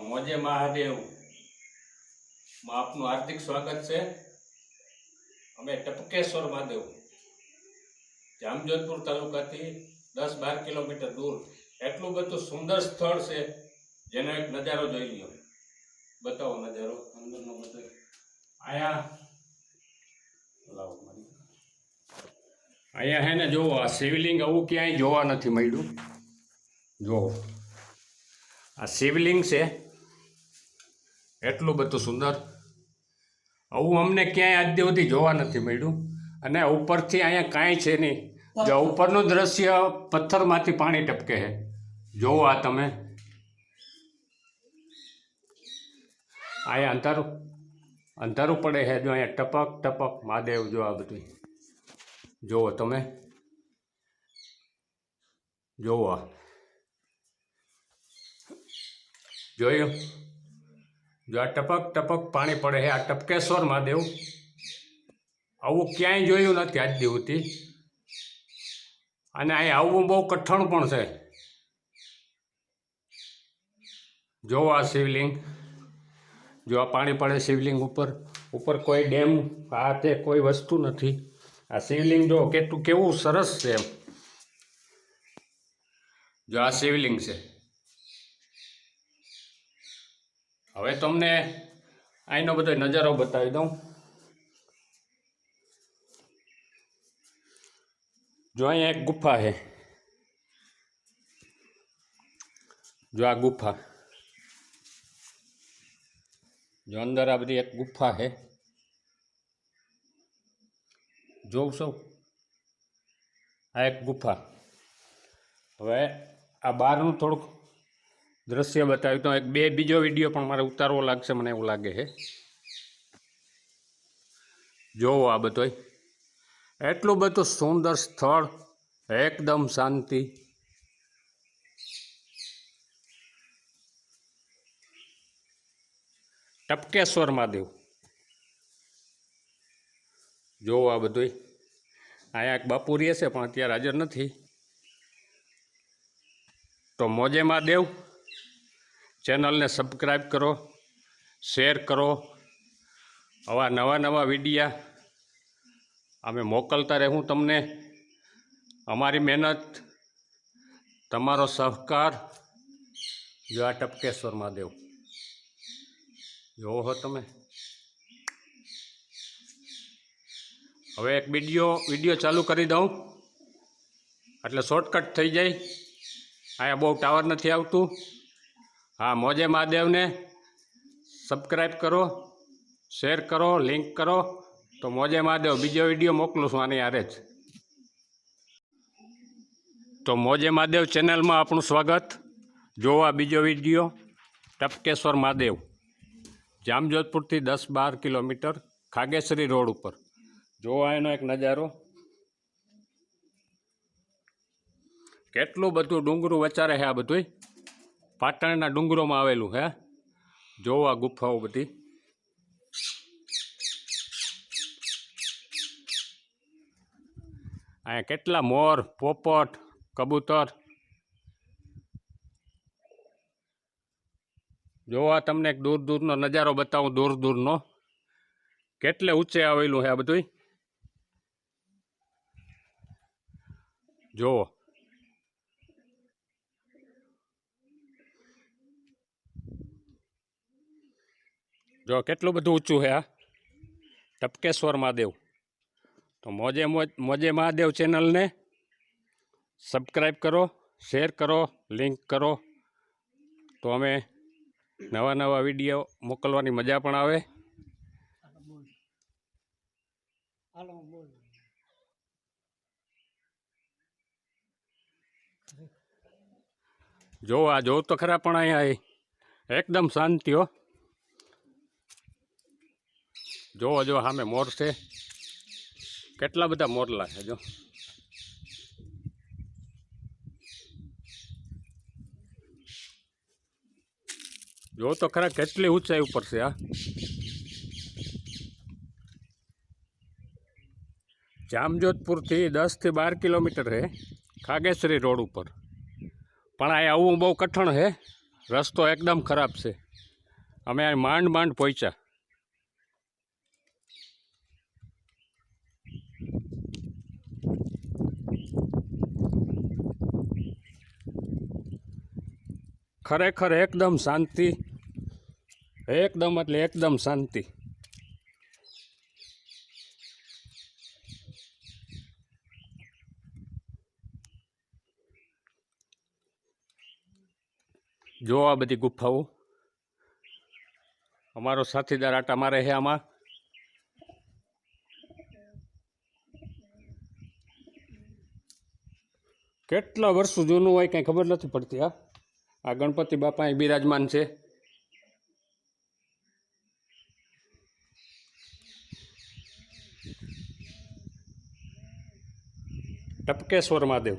મોજે મહાદેવ માં આપનું હાર્દિક સ્વાગત છે। અમે ટપકેશ્વર મહાદેવ જામજોધપુર તાલુકાથી 10-12 કિલોમીટર દૂર એટલું બધું સુંદર સ્થળ છે જેનો એક નજારો જોઈ લ્યો। બતાવો નજારો અંદરનો બતાવો। અહીંયા હે ને જોવો આ શિવલિંગ આવું ક્યાંય જોવા નથી મળ્યું। જોવો આ શિવલિંગ છે એટલું બધું સુંદર આવું અમને ક્યાંય આજ સુધી જોવા નથી મળ્યું। અને ઉપરથી અહીંયા કાંઈ છે નહીં, જો ઉપરનું દ્રશ્ય પથ્થરમાંથી પાણી ટપકે છે। જોવો આ તમે અહીંયા અંધારું અંધારું પડે છે, જો અહીંયા ટપક ટપક મહાદેવ જો આ બધું જોવો તમે જોવો આ જોયું, જો આ ટપક ટપક પાણી પડે છે। આ ટપકેશ્વર મહાદેવ આવું ક્યાંય જોયું નથી આજ સુધી, અને અહીં આવવું બહુ કઠણ પણ છે। જોવો આ શિવલિંગ, જો આ પાણી પડે શિવલિંગ ઉપર, ઉપર કોઈ ડેમ આ તે કોઈ વસ્તુ નથી। આ શિવલિંગ જો કેટલું કેવું સરસ છે એમ, જો આ શિવલિંગ છે। હવે તમને અહીંનો બધો નજારો બતાવી દઉં। જો અહીંયા એક ગુફા છે, જો આ ગુફા, જો અંદર આ બધી એક ગુફા છે, જોઉં છો આ એક ગુફા। હવે આ બહારનું થોડુંક દ્રશ્ય બતાવ્યું તો એક બીજો વિડીયો પણ મારે ઉતારવો લાગશે, મને એવું લાગે છે। જોવો આ બધો એટલું બધું સુંદર સ્થળ, એકદમ શાંતિ। ટપકેશ્વર મહાદેવ જોવો આ બધું। અહીંયા એક બાપુ રહે છે પણ અત્યારે હાજર નથી। તો મોજે મહાદેવ ચેનલને સબસ્ક્રાઈબ કરો, શેર કરો। આવા નવા વિડીયા અમે મોકલતા રહેવું તમને। અમારી મહેનત, તમારો સહકાર। જો આ ટપકેશ્વર મહાદેવ જોવો હો તમે। હવે એક વિડીયો ચાલુ કરી દઉં એટલે શોર્ટકટ થઈ જાય। અહીંયા બહુ ટાવર નથી આવતું। હા, મોજે મહાદેવને સબસ્ક્રાઈબ કરો, શેર કરો, લિંક કરો। તો મોજે મહાદેવ બીજો વિડીયો મોકલું છું આની હારે જ। તો મોજે મહાદેવ ચેનલમાં આપણું સ્વાગત। જોવા બીજો વિડીયો ટપકેશ્વર મહાદેવ જામજોધપુરથી 10-12 કિલોમીટર ખાગેસરી રોડ ઉપર। જોવા એનો એક નજારો, કેટલું બધું ડુંગરું વચારે છે। આ બધું પાટણના ડુંગરોમાં આવેલું છે। જોવા ગુફાઓ બધી, અહીંયા કેટલા મોર, પોપટ, કબૂતર। જોવા તમને એક દૂરનો નજારો બતાવું, દૂરનો કેટલે ઊંચે આવેલું છે આ બધું। જોવો જો કેટલું બધું ઊંચું છે આ ટપકેશ્વર મહાદેવ। તો મોજે મહાદેવ ચેનલને સબસ્ક્રાઈબ કરો, શેર કરો, લિંક કરો। તો અમે નવા વિડીયો મોકલવાની મજા પણ આવે। જો આ જોવ તો ખરા, પણ અહીંયા એકદમ શાંતિ હો। જોવો જો સામે મોર છે, કેટલા બધા મોરલા છે। જો તો ખરા કેટલી ઊંચાઈ ઉપર છે આ। જામજોધપુરથી 10-12 કિલોમીટર છે ખાગેસરી રોડ ઉપર, પણ આ આવવું બહુ કઠણ છે। રસ્તો એકદમ ખરાબ છે। અમે આ માંડ માંડ પહોંચ્યા. ખરેખર એકદમ શાંતિ, એકદમ એટલે એકદમ શાંતિ. જો આ બધી ગુફાઓ, અમારો સાથીદાર આટા મારે છે આમાં. કેટલા વર્ષો જૂનું હોય કાંઈ ખબર નથી પડતી. આ ગણપતિ બાપા અહીં બિરાજમાન છે. ટપકેશ્વર મહાદેવ.